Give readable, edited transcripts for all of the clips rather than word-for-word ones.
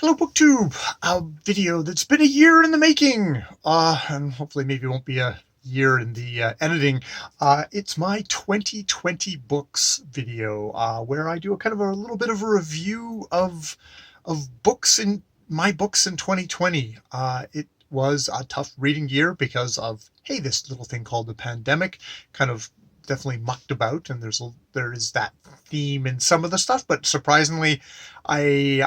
Hello, BookTube! A video that's been a year in the making, and hopefully maybe won't be a year in the editing. It's my 2020 books video, where I do a kind of a little bit of a review of books in my books in 2020. It was a tough reading year because of, hey, this little thing called the pandemic kind of definitely mucked about, and there is that theme in some of the stuff, but surprisingly I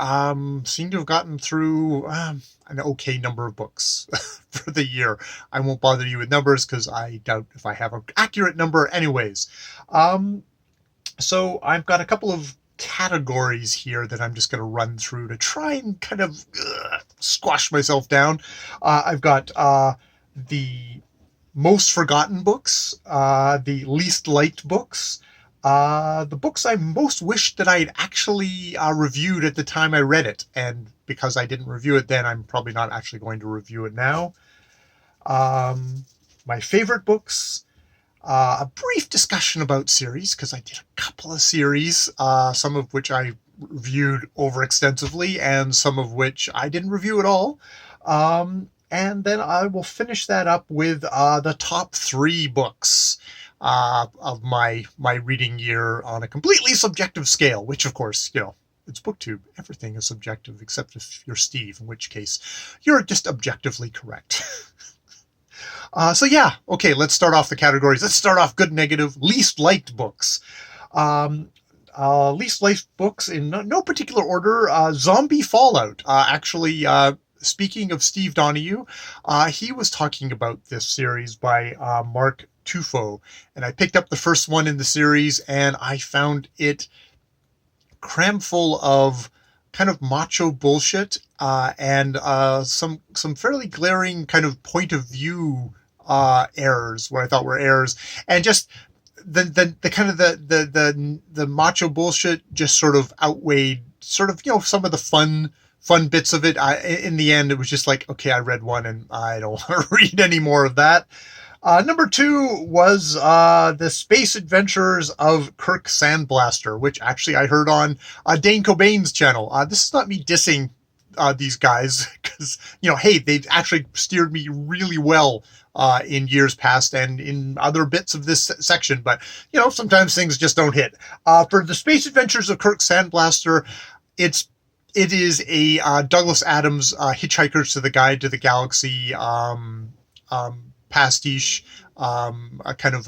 seem to have gotten through an okay number of books for the year. I won't bother you with numbers because I doubt if I have an accurate number anyways. So I've got a couple of categories here that I'm just going to run through to try and kind of squash myself down. I've got the most forgotten books, the least liked books, the books I most wished that I had actually reviewed at the time I read it, and because I didn't review it then, I'm probably not actually going to review it now. My favorite books, a brief discussion about series, because I did a couple of series, some of which I reviewed over extensively, and some of which I didn't review at all. And then I will finish that up with the top 3 books of my reading year on a completely subjective scale, which of course, it's BookTube. Everything is subjective except if you're Steve, in which case you're just objectively correct. So yeah, okay, let's start off the categories. Let's start off good, negative, least liked books. Least liked books in no particular order. Zombie Fallout. Speaking of Steve Donahue, he was talking about this series by Mark Tufo, and I picked up the first one in the series, and I found it cram full of kind of macho bullshit and some fairly glaring kind of point of view errors, what I thought were errors, and just the kind of the macho bullshit just sort of outweighed sort of some of the fun bits of it. In the end, it was just like, okay, I read one and I don't want to read any more of that. Number 2 was The Space Adventures of Kirk Sandblaster, which actually I heard on Dane Cobain's channel. This is not me dissing these guys, because, hey, they've actually steered me really well in years past and in other bits of this section, but, sometimes things just don't hit. For The Space Adventures of Kirk Sandblaster, it is a Douglas Adams Hitchhikers to the Guide to the Galaxy pastiche, a kind of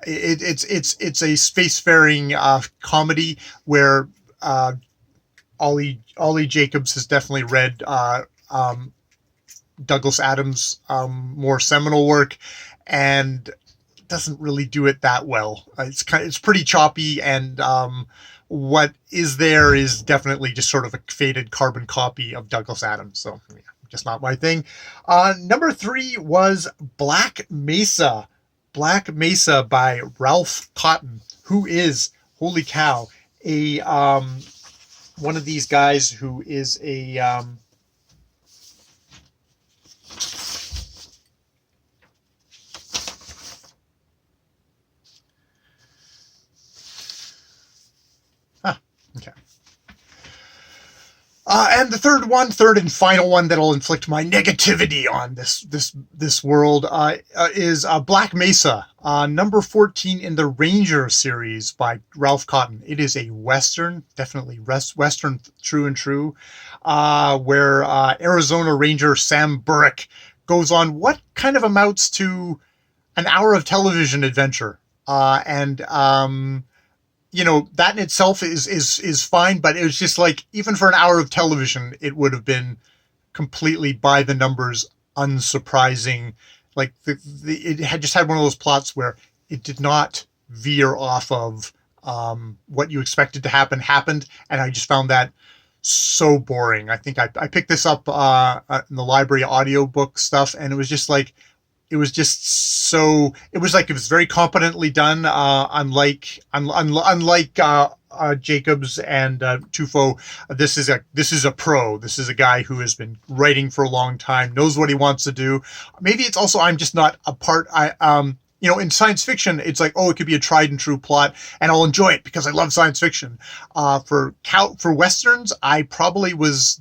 it's a spacefaring comedy where Ollie Jacobs has definitely read Douglas Adams' more seminal work, and doesn't really do it that well. It's pretty choppy, and what is there is definitely just sort of a faded carbon copy of Douglas Adams. So yeah, just not my thing. Number 3 was Black Mesa. Black Mesa by Ralph Cotton, who is, holy cow, a one of these guys who is a okay. And the third and final one that'll inflict my negativity on this world is Black Mesa, number 14 in the Ranger series by Ralph Cotton. It is a Western, definitely Western true and true, where Arizona Ranger Sam Burke goes on what kind of amounts to an hour of television adventure. That in itself is fine, but it was just like, even for an hour of television, it would have been completely by the numbers, unsurprising. Like it had just had one of those plots where it did not veer off of what you expected to happened, and I just found that so boring. I think I picked this up in the library audiobook stuff, and it was just like, it was very competently done. Unlike Jacobs and Tufo, this is a pro. This is a guy who has been writing for a long time, knows what he wants to do. Maybe it's also I'm just not a part. in science fiction, it's like, oh, it could be a tried and true plot, and I'll enjoy it because I love science fiction. For westerns, I probably was.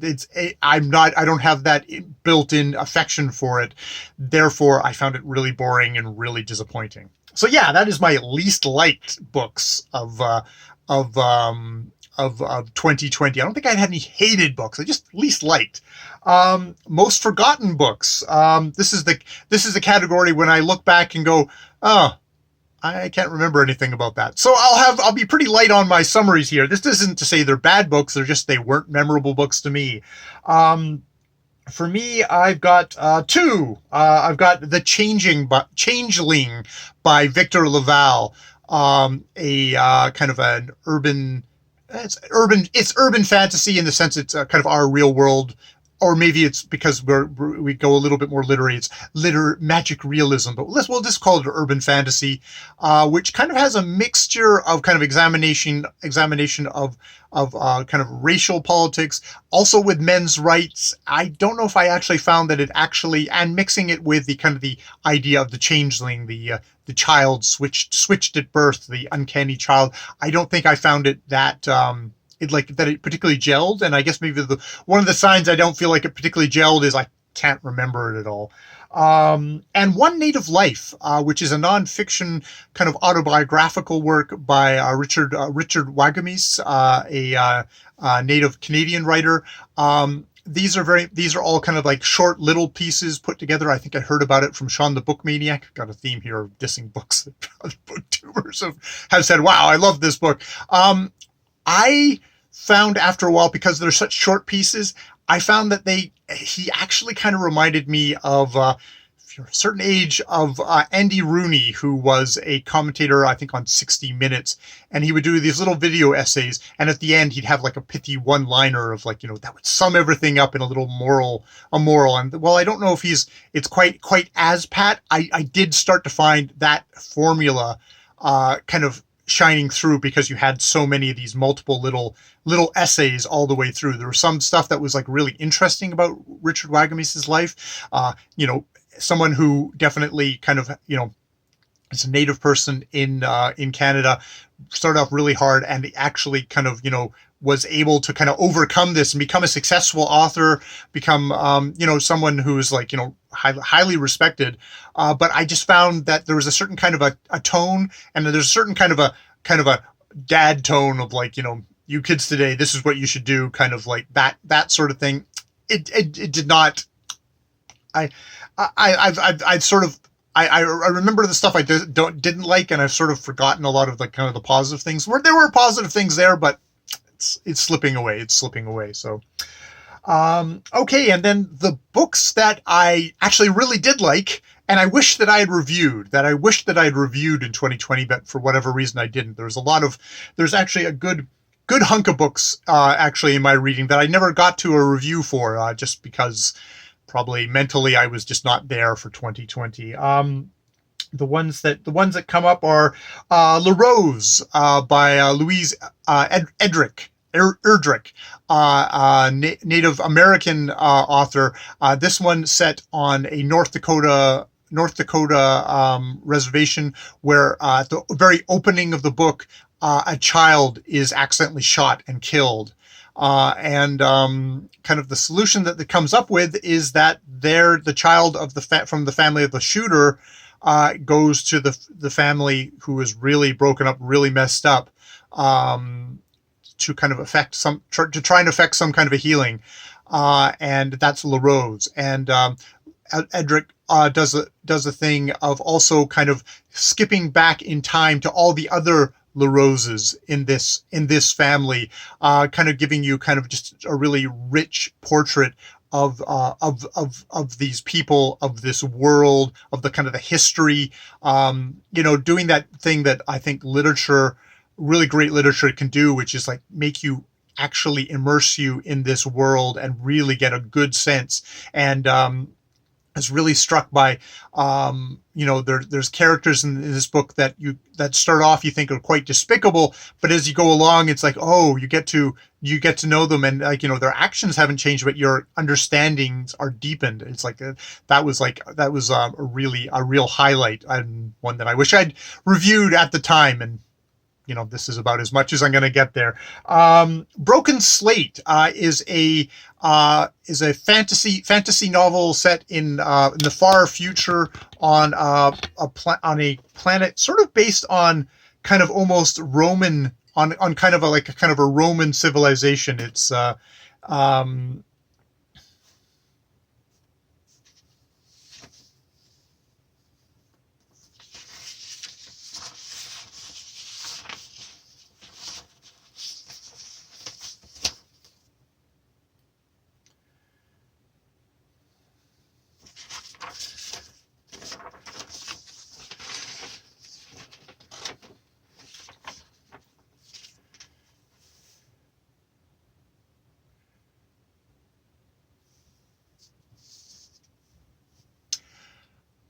I'm not. I don't have that built-in affection for it. Therefore, I found it really boring and really disappointing. So yeah, that is my least liked books of 2020. I don't think I had any hated books. I just least liked. Most forgotten books. This is the category when I look back and go, oh, I can't remember anything about that. So I'll be pretty light on my summaries here. This isn't to say they're bad books. They're just they weren't memorable books to me. For me, I've got two. I've got The Changeling by Victor LaValle. A kind of an urban. It's urban fantasy in the sense it's kind of our real world, or maybe it's because we go a little bit more literary. It's magic realism, but we'll just call it urban fantasy, which kind of has a mixture of kind of examination of kind of racial politics, also with men's rights. I don't know if I actually found that it actually, and mixing it with the kind of the idea of the changeling, the child switched at birth, the uncanny child. I don't think I found it that it particularly gelled. And I guess maybe one of the signs I don't feel like it particularly gelled is I can't remember it at all. And One Native Life, which is a nonfiction kind of autobiographical work by Richard Wagamese, a Native Canadian writer. These are all kind of like short little pieces put together. I think I heard about it from Sean the Book Maniac. Got a theme here of dissing books that booktubers have said, wow, I love this book. I found after a while, because they're such short pieces, I found that he actually kind of reminded me of, if you're a certain age, of Andy Rooney, who was a commentator, I think, on 60 Minutes. And he would do these little video essays. And at the end, he'd have like a pithy one-liner of like, that would sum everything up in a little moral. And well, I don't know if it's quite as pat. I did start to find that formula kind of shining through, because you had so many of these multiple little essays all the way through. There was some stuff that was like really interesting about Richard Wagamese's life. Someone who definitely kind of, as a Native person in Canada, started off really hard and actually kind of, was able to kind of overcome this and become a successful author, become, someone who's like, highly respected. But I just found that there was a certain kind of a tone, and there's a certain kind of a dad tone of like, you kids today, this is what you should do, kind of like that sort of thing. It did not. I've sort of, I remember the stuff I didn't like, and I've sort of forgotten a lot of the kind of the positive things. Where there were positive things there, but it's slipping away. It's slipping away. So, okay. And then the books that I actually really did like, and I wish that I had reviewed, in 2020, but for whatever reason I didn't. There's actually a good hunk of books, actually in my reading that I never got to a review for, just because probably mentally I was just not there for 2020. The ones that come up are La Rose by Louise Erdrich, Native American author. This one set on a North Dakota reservation, where at the very opening of the book, a child is accidentally shot and killed. And kind of the solution that comes up with is that the child of from the family of the shooter goes to the family who is really broken up, really messed up, to kind of try and affect some kind of a healing. And that's La Rose. And Edric does a thing of also kind of skipping back in time to all the other La Roses in this family, kind of giving you kind of just a really rich portrait of these people, of this world, of the kind of the history, doing that thing that I think really great literature can do, which is like make you actually immerse you in this world and really get a good sense. And was really struck by, there's characters in this book that start off you think are quite despicable, but as you go along, it's like, oh, you get to know them, and like, their actions haven't changed, but your understandings are deepened. It's that was a real highlight, and one that I wish I'd reviewed at the time. And this is about as much as I'm going to get there. Broken Slate is a fantasy novel set in the far future on on a planet sort of based on kind of almost Roman, on kind of a Roman civilization. It's um,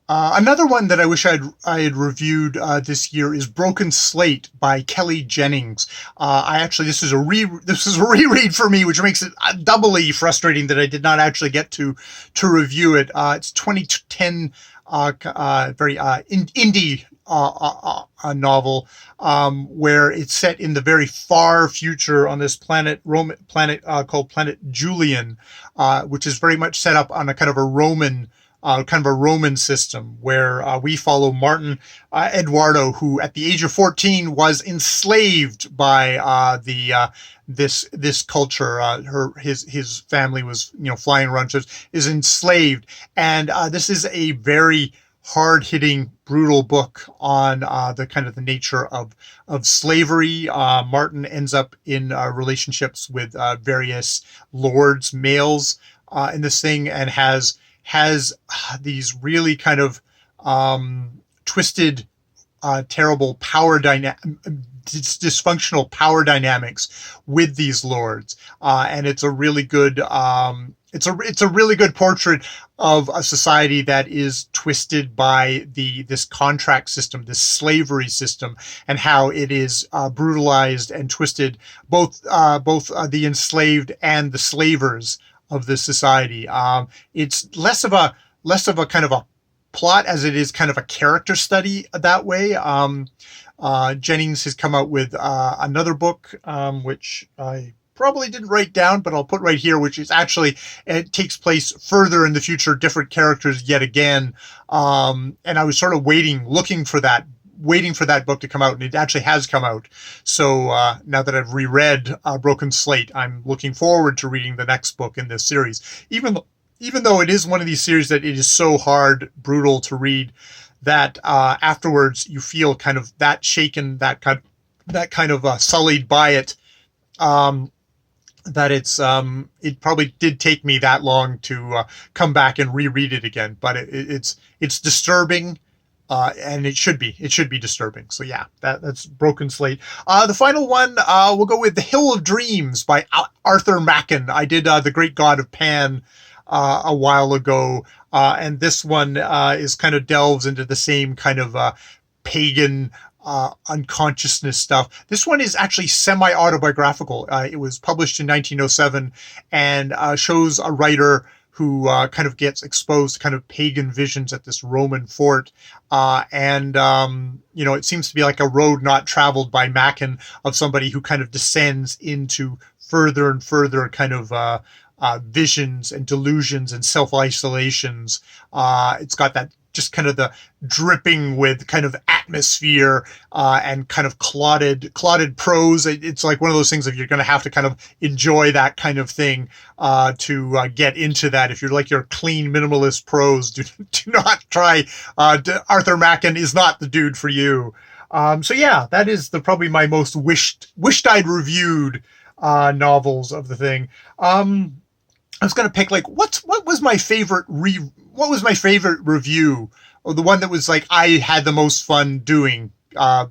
another one that I wish I had reviewed this year is Broken Slate by Kelly Jennings. I actually this is a reread for me, which makes it doubly frustrating that I did not actually get to review it. It's 2010, very indie a novel, where it's set in the very far future on this planet called Planet Julian, which is very much set up on a kind of a Roman system, where we follow Martin Eduardo, who at the age of 14 was enslaved by the this culture. His family was flying around, so is enslaved, and this is a very hard-hitting, brutal book on the nature of slavery. Martin ends up in relationships with various lords, males, in this thing, and has these really kind of twisted, terrible dysfunctional power dynamics with these lords, and it's a really good it's a really good portrait of a society that is twisted by this contract system, this slavery system, and how it is brutalized and twisted both the enslaved and the slavers of this society. It's less of a kind of a plot as it is kind of a character study that way. Jennings has come out with another book, which I probably didn't write down, but I'll put right here, which is actually, it takes place further in the future, different characters yet again. And I was sort of waiting for that book to come out, and it actually has come out. So now that I've reread Broken Slate, I'm looking forward to reading the next book in this series. Even though it is one of these series that it is so hard, brutal to read, that afterwards you feel kind of that shaken, that kind of sullied by it. That it probably did take me that long to come back and reread it again, but it's disturbing. And it should be disturbing. So yeah, that's Broken Slate. The final one, we'll go with The Hill of Dreams by Arthur Machen. I did The Great God of Pan a while ago, and this one is kind of delves into the same kind of pagan unconsciousness stuff. This one is actually semi-autobiographical. It was published in 1907 and shows a writer who kind of gets exposed to kind of pagan visions at this Roman fort. It seems to be like a road not traveled by Machen, of somebody who kind of descends into further and further kind of visions and delusions and self-isolations. It's got that just kind of the dripping with kind of atmosphere and kind of clotted prose. It's like one of those things that you're going to have to kind of enjoy that kind of thing to get into that. If you're like your clean minimalist prose, do not try. Arthur Machen is not the dude for you. So yeah, that is probably my most wished I'd reviewed novels of the thing. I was going to pick like what was my favorite review, or the one that was like I had the most fun doing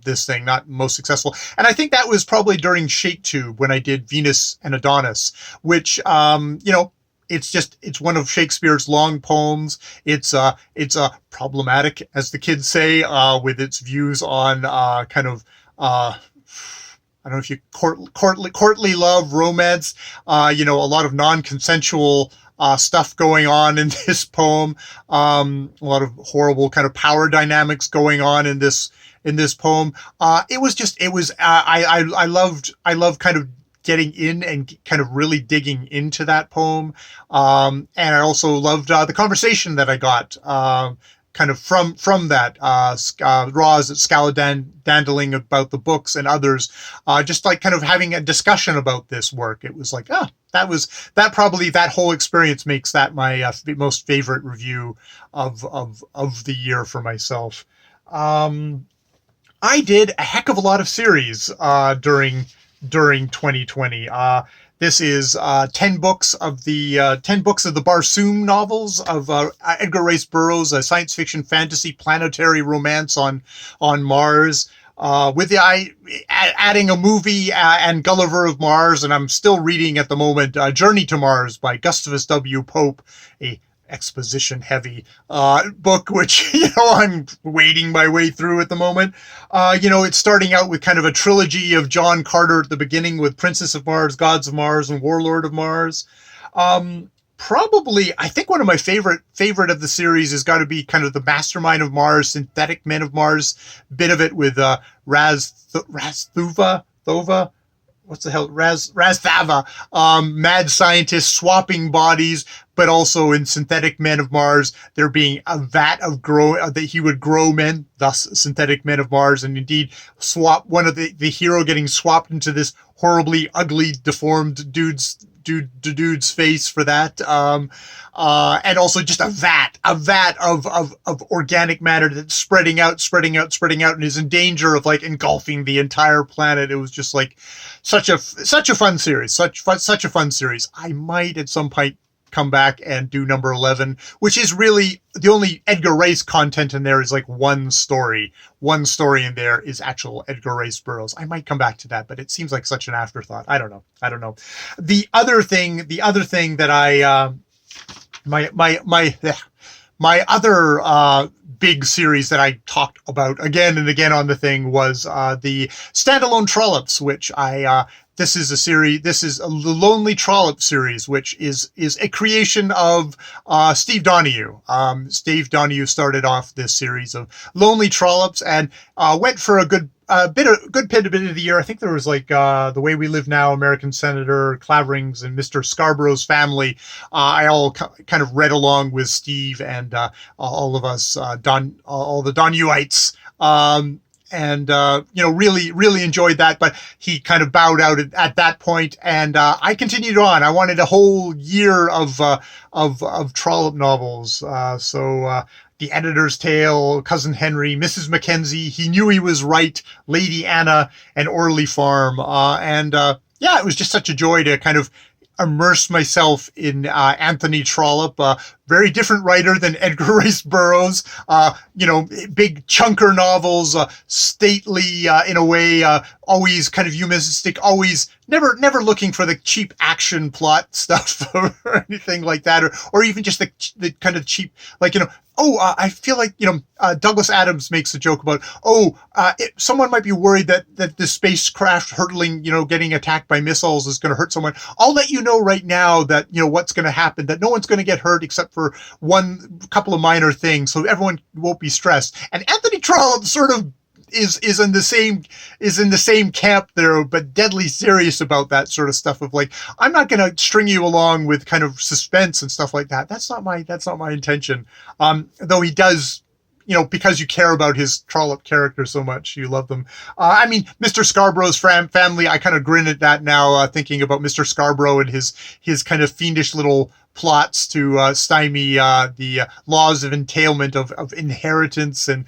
this thing, not most successful. And I think that was probably during ShakeTube when I did Venus and Adonis, which it's one of Shakespeare's long poems. It's problematic, as the kids say, with its views on kind of I don't know if you courtly love, romance, a lot of non-consensual stuff going on in this poem. A lot of horrible kind of power dynamics going on in this poem. I loved kind of getting in and kind of really digging into that poem. And I also loved the conversation that I got. Kind of from that, Roz at Scaladandaling about the books and others, just like kind of having a discussion about this work. It was like, that whole experience makes that my most favorite review of the year for myself. I did a heck of a lot of series during 2020. This is 10 books of the Barsoom novels of Edgar Rice Burroughs, a science fiction fantasy planetary romance on Mars. With adding a movie and Gulliver of Mars, and I'm still reading at the moment Journey to Mars by Gustavus W. Pope, a exposition heavy book, which I'm wading my way through at the moment. It's starting out with kind of a trilogy of John Carter at the beginning with Princess of Mars, Gods of Mars, and Warlord of Mars. Probably, I think one of my favorite of the series has got to be kind of the Mastermind of Mars, Synthetic Men of Mars bit of it with Thova. What's the hell? Razthava, mad scientists swapping bodies, but also in Synthetic Men of Mars, there being a vat of that he would grow men, thus Synthetic Men of Mars, and indeed swap one of the hero getting swapped into this horribly ugly, deformed dude's face for that. And also just a vat of organic matter that's spreading out, and is in danger of like engulfing the entire planet. It was just like such a fun series, such a fun series. I might at some point come back and do number 11, which is really the only Edgar Rice content in there is like one story. One story in there is actual Edgar Rice Burroughs. I might come back to that, but it seems like such an afterthought. I don't know. The other thing that I my other big series that I talked about again and again on the thing was the Standalone Trollops, which this is a Lonely Trollop series, which is a creation of Steve Donahue. Steve Donahue started off this series of Lonely Trollops and went for a good bit of the year. I think there was like The Way We Live Now, American Senator, Claverings, and Mr. Scarborough's Family. I all kind of read along with Steve and all of us, all the Donahueites. And really enjoyed that, but he kind of bowed out at that point, and I continued on. I wanted a whole year of Trollope novels. So The Editor's Tale, Cousin Henry, Mrs. Mackenzie, He Knew He Was Right, Lady Anna, and Orley Farm. It was just such a joy to kind of immerse myself in Anthony Trollope, very different writer than Edgar Rice Burroughs. Big chunker novels, stately in a way, always kind of humanistic, always never looking for the cheap action plot stuff or anything like that, or even just the kind of cheap, I feel like, Douglas Adams makes a joke about, someone might be worried that the spacecraft hurtling, getting attacked by missiles is going to hurt someone. I'll let you know right now that, what's going to happen, that no one's going to get hurt except for couple of minor things, so everyone won't be stressed. And Anthony Trollope sort of is in the same camp there, but deadly serious about that sort of stuff of like, I'm not going to string you along with kind of suspense and stuff like that. That's not my intention. Though he does, because you care about his Trollope character so much, you love them. Mr. Scarborough's family, I kind of grin at that now, thinking about Mr. Scarborough and his kind of fiendish little plots to stymie the laws of entailment of inheritance and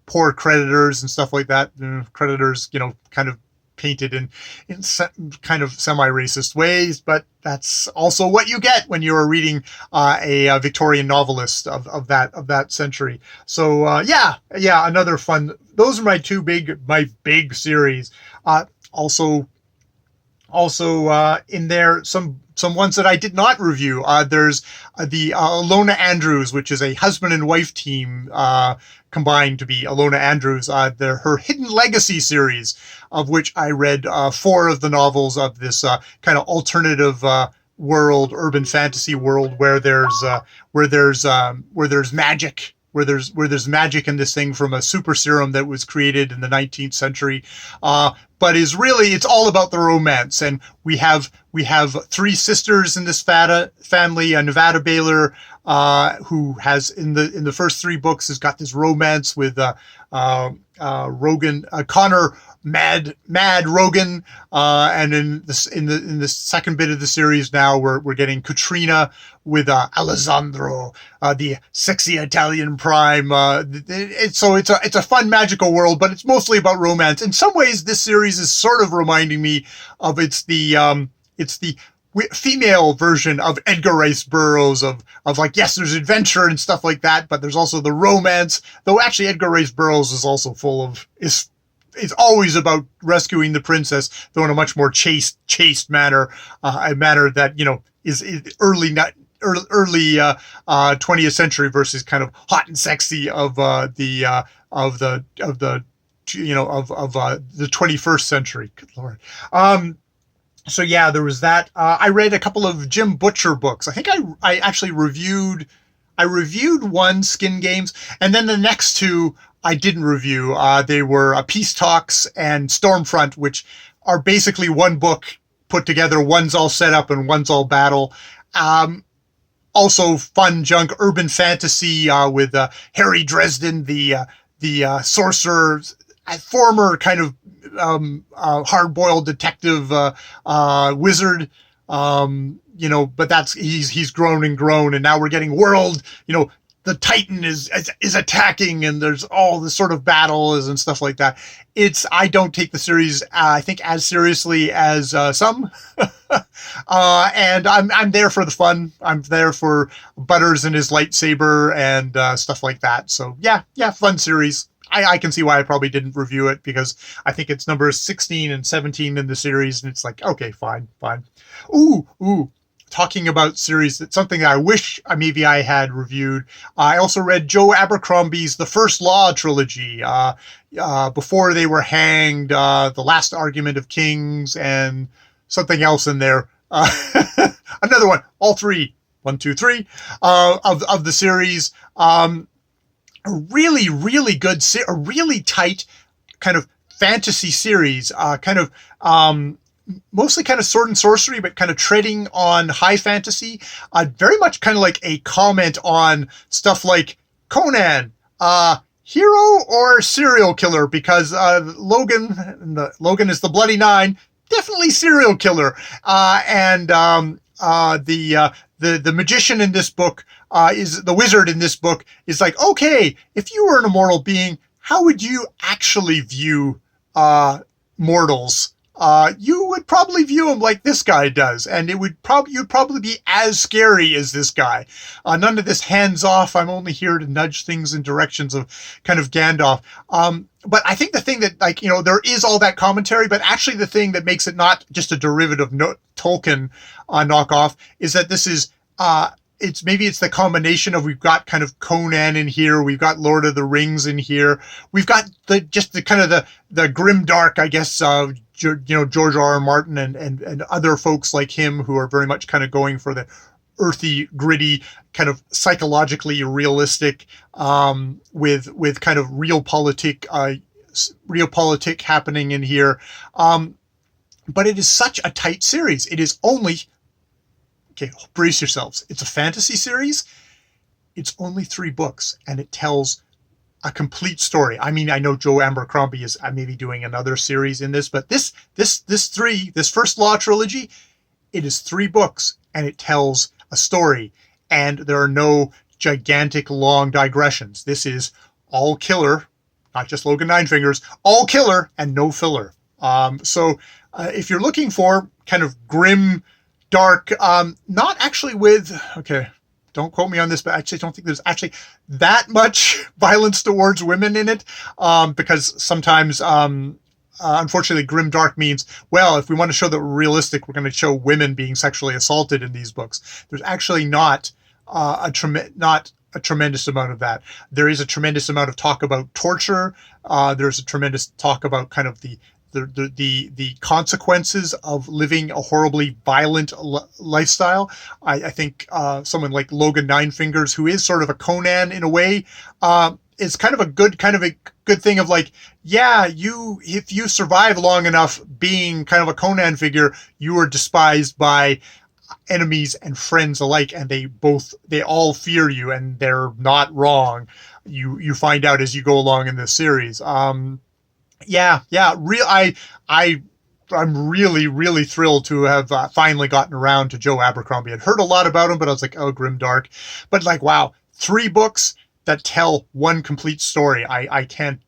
poor creditors and stuff like that. Creditors, kind of painted in kind of semi-racist ways, but that's also what you get when you're reading a Victorian novelist of that century. So another fun. Those are my big series. Also in there, some some ones that I did not review. There's the Alona Andrews, which is a husband and wife team combined to be Alona Andrews. Her Hidden Legacy series, of which I read 4 of the novels of this kind of alternative world, urban fantasy world, where there's magic. Where there's magic in this thing from a super serum that was created in the 19th century, but it's all about the romance. And we have 3 sisters in this family. Nevada Baylor, who has in the first 3 books has got this romance with Connor Mad Rogan, and in the second bit of the series now we're getting Katrina with Alessandro, the sexy Italian prime. It's a fun magical world, but it's mostly about romance. In some ways, this series is sort of reminding me of it's the female version of Edgar Rice Burroughs of like, yes, there's adventure and stuff like that, but there's also the romance. Though actually Edgar Rice Burroughs is also it's always about rescuing the princess, though in a much more chaste manner, a manner that, is early 20th century versus kind of hot and sexy of the 21st century. Good Lord. So yeah, there was that. I read a couple of Jim Butcher books. I think I actually reviewed 1, Skin Games, and then the next 2 I didn't review. They were Peace Talks and Stormfront, which are basically one book put together. One's all set up and one's all battle. Also fun junk, urban fantasy with Harry Dresden, the sorcerer, a former kind of hard-boiled detective wizard. But he's grown and grown, and now we're getting world. The Titan is attacking, and there's all this sort of battles and stuff like that. I don't take the series, I think, as seriously as some, and I'm there for the fun. I'm there for Butters and his lightsaber and stuff like that. So yeah, fun series. I can see why I probably didn't review it, because I think it's numbers 16 and 17 in the series, and it's like, okay, fine. Ooh. Talking about series, that's something that I wish maybe I had reviewed. I also read Joe Abercrombie's The First Law trilogy, Before They Were Hanged, The Last Argument of Kings, and something else in there. Another one, all 3, 1, 2, 3, of the series. A really, really good, a really tight kind of fantasy series, mostly kind of sword and sorcery, but kind of treading on high fantasy. Very much kind of like a comment on stuff like Conan, hero or serial killer, because Logan is the Bloody Nine, definitely serial killer. And the magician in this book is the wizard in this book is like, okay, if you were an immortal being, how would you actually view mortals? You would probably view him like this guy does, and you'd probably be as scary as this guy. None of this hands off, I'm only here to nudge things in directions of kind of Gandalf. But I think the thing that, there is all that commentary, but actually the thing that makes it not just a derivative Tolkien knockoff is that this is, it's the combination of, we've got kind of Conan in here, we've got Lord of the Rings in here, we've got the grim dark, I guess, George R. R. Martin and other folks like him who are very much kind of going for the earthy, gritty, kind of psychologically realistic, with kind of realpolitik happening in here. But it is such a tight series. It is only, okay, brace yourselves. It's a fantasy series. It's only 3 books, and it tells a complete story. I mean, I know Joe Abercrombie is maybe doing another series in this, but this First Law trilogy, it is 3 books, and it tells a story, and there are no gigantic long digressions. This is all killer, not just Logan Ninefingers, all killer and no filler. So if you're looking for kind of grim, dark, not actually with, okay, don't quote me on this, but I actually don't think there's actually that much violence towards women in it, because sometimes unfortunately, grim dark means, well, if we want to show that we're realistic, we're going to show women being sexually assaulted in these books. There's actually not not a tremendous amount of that. There is a tremendous amount of talk about torture. There's a tremendous talk about kind of the consequences of living a horribly violent lifestyle. I think someone like Logan Ninefingers, who is sort of a Conan in a way, is kind of a good thing of like, yeah, if you survive long enough being kind of a Conan figure, you are despised by enemies and friends alike, and they all fear you, and they're not wrong. You find out as you go along in this series. I'm really thrilled to have finally gotten around to Joe Abercrombie. I'd heard a lot about him, but I was like, oh, grimdark. But like, wow, 3 books that tell one complete story. I can't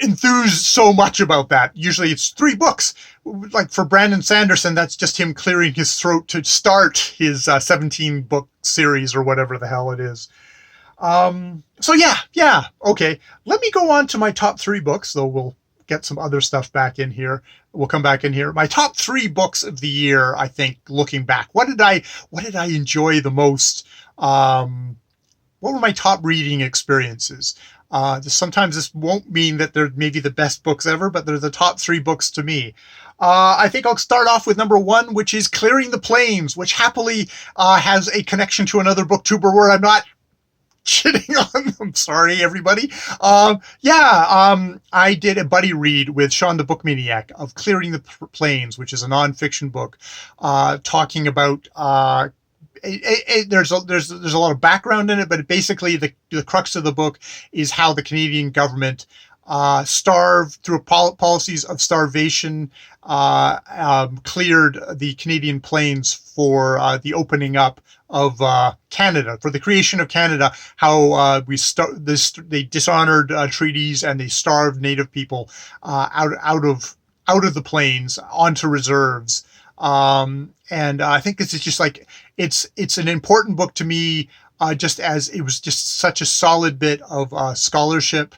enthuse so much about that. Usually it's 3 books. Like for Brandon Sanderson, that's just him clearing his throat to start his 17-book series or whatever the hell it is. So yeah, okay. Let me go on to my top 3 books, though we'll get some other stuff back in here. We'll come back in here. My top 3 books of the year, I think, looking back. What did I enjoy the most? What were my top reading experiences? Sometimes this won't mean that they're maybe the best books ever, but they're the top 3 books to me. I think I'll start off with number 1, which is Clearing the Plains, which happily has a connection to another booktuber where I'm not shitting on them. Sorry, everybody. I did a buddy read with Sean the Bookmaniac of Clearing the Plains, which is a nonfiction book talking about there's a lot of background in it, but basically the crux of the book is how the Canadian government starved through policies of starvation, cleared the Canadian plains for the opening up of Canada, for the creation of Canada. How they dishonored treaties and they starved Native people out of the plains onto reserves. And I think this is just like it's an important book to me, just as it was just such a solid bit of scholarship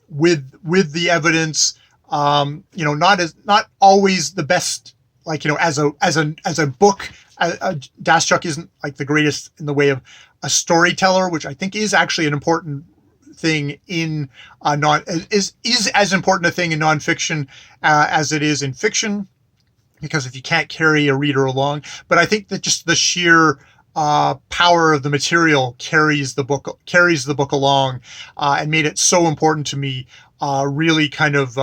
with the evidence. Not always the best, like, as a book. Dasychuk isn't like the greatest in the way of a storyteller, which I think is actually an important thing in is as important a thing in nonfiction as it is in fiction, because if you can't carry a reader along. But I think that just the sheer power of the material carries the book along, and made it so important to me, really kind of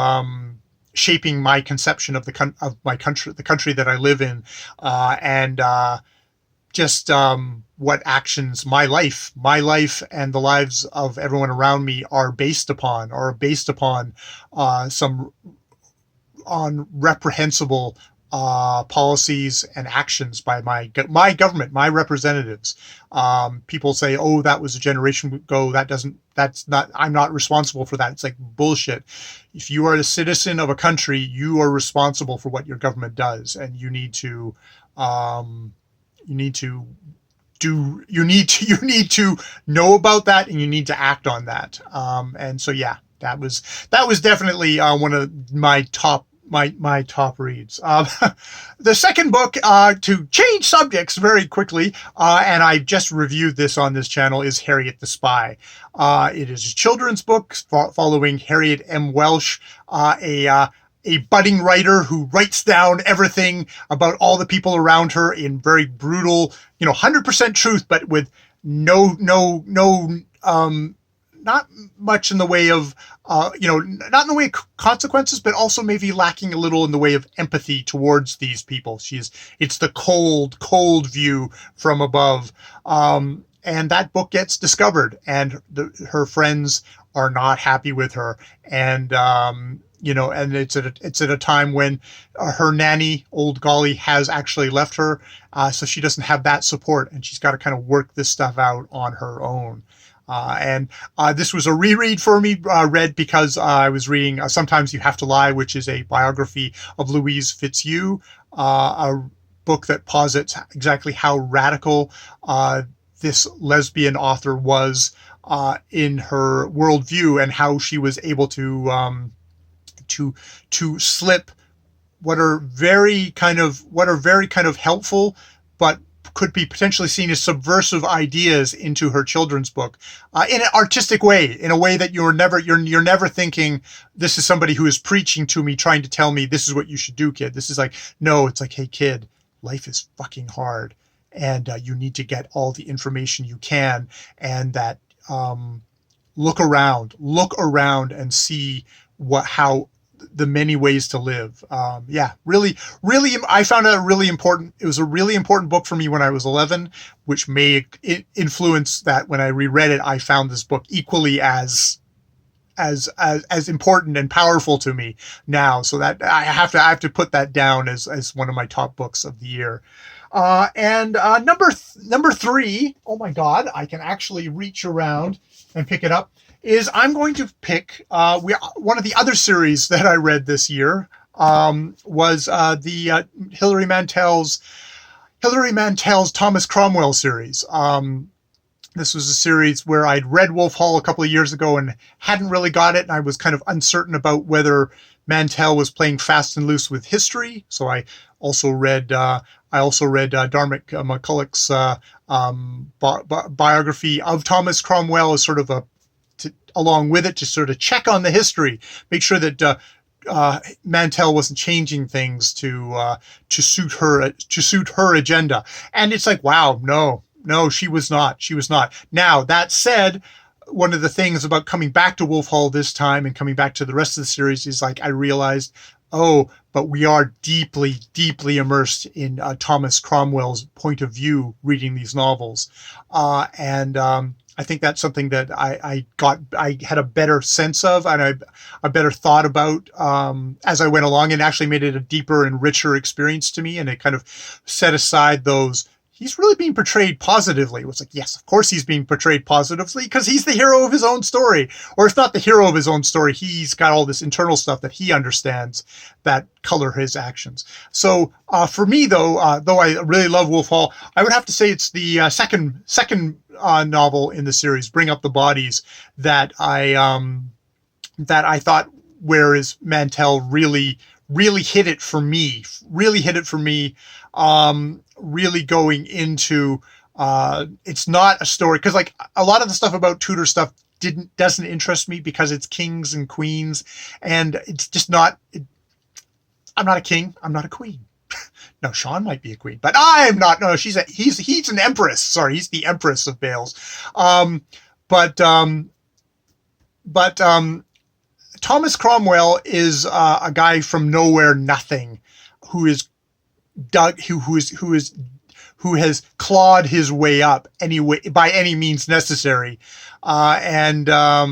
shaping my conception of my country, the country that I live in, and just what actions my life and the lives of everyone around me are based upon on reprehensible policies and actions by my government, my representatives. People say, "Oh, that was a generation ago. I'm not responsible for that." It's like bullshit. If you are a citizen of a country, you are responsible for what your government does, and you need to know about that, and you need to act on that. And so, yeah, that was definitely one of my top reads. The second book, to change subjects very quickly, and I just reviewed this on this channel, is Harriet the Spy. It is a children's book following Harriet M. Welsh, a budding writer who writes down everything about all the people around her in very brutal, 100% truth, but with no not much in the way of, not in the way of consequences, but also maybe lacking a little in the way of empathy towards these people. It's the cold view from above. And that book gets discovered, and her friends are not happy with her. And, and it's at a time when her nanny, old Golly, has actually left her. So she doesn't have that support, and she's got to kind of work this stuff out on her own. And this was a reread for me, read because I was reading Sometimes You Have to Lie, which is a biography of Louise Fitzhugh, a book that posits exactly how radical this lesbian author was in her worldview, and how she was able to to slip what are very kind of helpful, but could be potentially seen as subversive ideas into her children's book, in an artistic way, in a way that you're never thinking this is somebody who is preaching to me, trying to tell me this is what you should do, kid. This is like, no, it's like, hey kid, life is fucking hard, and you need to get all the information you can, and that look around and see how the many ways to live. Really, I found it really important. It was a really important book for me when I was 11, which may influence that when I reread it, I found this book equally as important and powerful to me now. So that I have to put that down as one of my top books of the year. And number 3, oh my God, I can actually reach around and pick it up, is I'm going to pick one of the other series that I read this year, was the Hilary Mantel's Thomas Cromwell series. This was a series where I'd read Wolf Hall a couple of years ago and hadn't really got it, and I was kind of uncertain about whether Mantel was playing fast and loose with history. So I also read Diarmaid MacCulloch's biography of Thomas Cromwell as sort of along with it, to sort of check on the history, make sure that Mantel wasn't changing things to suit her agenda. And it's like, wow, no, she was not. Now, that said, one of the things about coming back to Wolf Hall this time and coming back to the rest of the series is, like, I realized, but we are deeply, deeply immersed in Thomas Cromwell's point of view reading these novels. And I think that's something that I had a better sense of, and a better thought about as I went along, and actually made it a deeper and richer experience to me. And it kind of set aside those, he's really being portrayed positively. It was like, yes, of course he's being portrayed positively, because he's the hero of his own story. Or if not the hero of his own story, he's got all this internal stuff that he understands that color his actions. So for me, though I really love Wolf Hall, I would have to say it's the second novel in the series, Bring Up the Bodies, that I thought, whereas Mantel really hit it for me, really going into, it's not a story, because like a lot of the stuff about Tudor stuff doesn't interest me, because it's kings and queens, and it's just not, I'm not a king, I'm not a queen. No, Sean might be a queen, but I'm not. No, he's an empress. Sorry, he's the Empress of Bales. But Thomas Cromwell is a guy from nowhere, nothing, who has clawed his way up by any means necessary, and I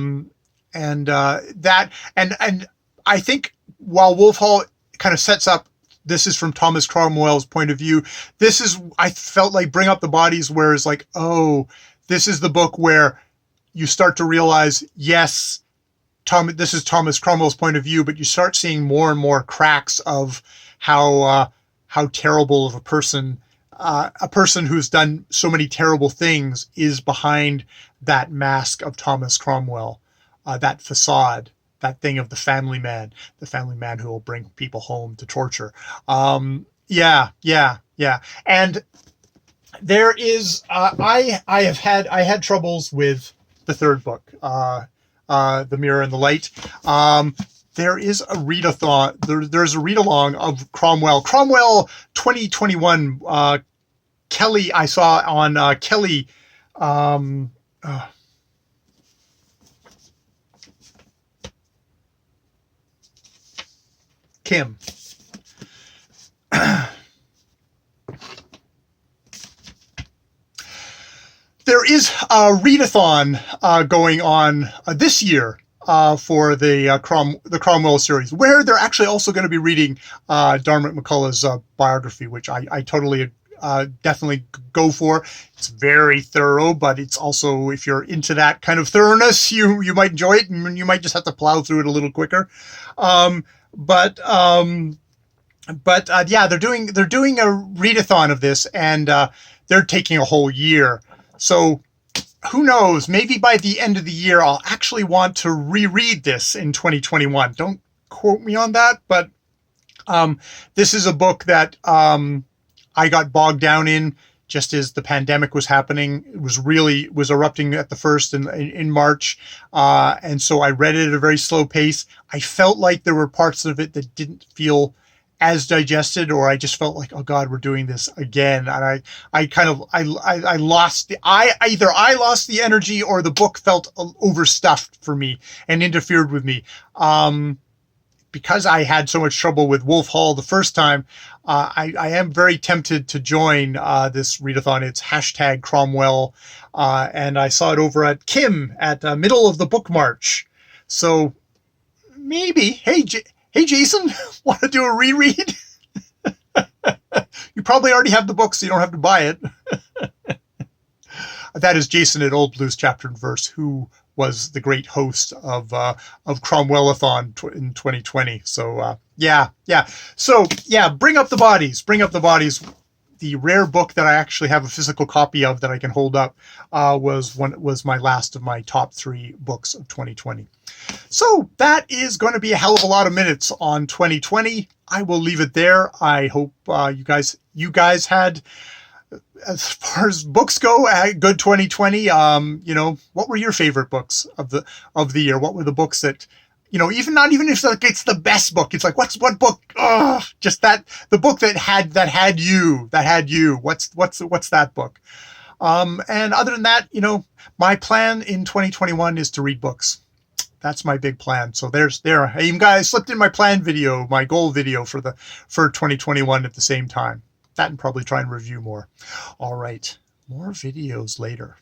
think while Wolf Hall kind of sets up, this is from Thomas Cromwell's point of view, I felt like Bring Up the Bodies, where it's like, oh, this is the book where you start to realize, yes, this is Thomas Cromwell's point of view, but you start seeing more and more cracks of how terrible of a person who's done so many terrible things is behind that mask of Thomas Cromwell, that facade, that thing of the family man who will bring people home to torture. Yeah. And there is, I had troubles with the third book, The Mirror and the Light. There is a readathon. There's a read along of Cromwell 2021. Kelly, I saw on Kelly. Kim. There is a readathon going on this year for the Cromwell series, where they're actually also going to be reading Diarmaid MacCulloch's biography, which I totally definitely go for. It's very thorough, but it's also, if you're into that kind of thoroughness, you might enjoy it, and you might just have to plow through it a little quicker. But yeah, they're doing a readathon of this, and they're taking a whole year. So who knows? Maybe by the end of the year, I'll actually want to reread this in 2021. quote me on that, but this is a book that I got bogged down in just as the pandemic was happening. It was erupting at the first in March. And so I read it at a very slow pace. I felt like there were parts of it that didn't feel as digested, or I just felt like, oh God, we're doing this again. And I lost either I lost the energy, or the book felt overstuffed for me and interfered with me. Because I had so much trouble with Wolf Hall the first time, I am very tempted to join this readathon. It's hashtag Cromwell, and I saw it over at Kim at Middle of the Book March. So maybe, hey Jason, want to do a reread? You probably already have the book, so you don't have to buy it. That is Jason at Old Blues Chapter and Verse, who was the great host of Cromwellathon in 2020. So yeah. So yeah, Bring Up the Bodies. Bring Up the Bodies. The rare book that I actually have a physical copy of that I can hold up was my last of my top 3 books of 2020. So that is going to be a hell of a lot of minutes on 2020. I will leave it there. I hope you guys had, as far as books go, a good 2020. What were your favorite books of the year? What were the books that, not even if it's the best book, it's like, what book? Just the book that had you. What's that book? And other than that, my plan in 2021 is to read books. That's my big plan. So I even guys slipped in my plan video, my goal video for 2021 at the same time. That and probably try and review more. All right, more videos later.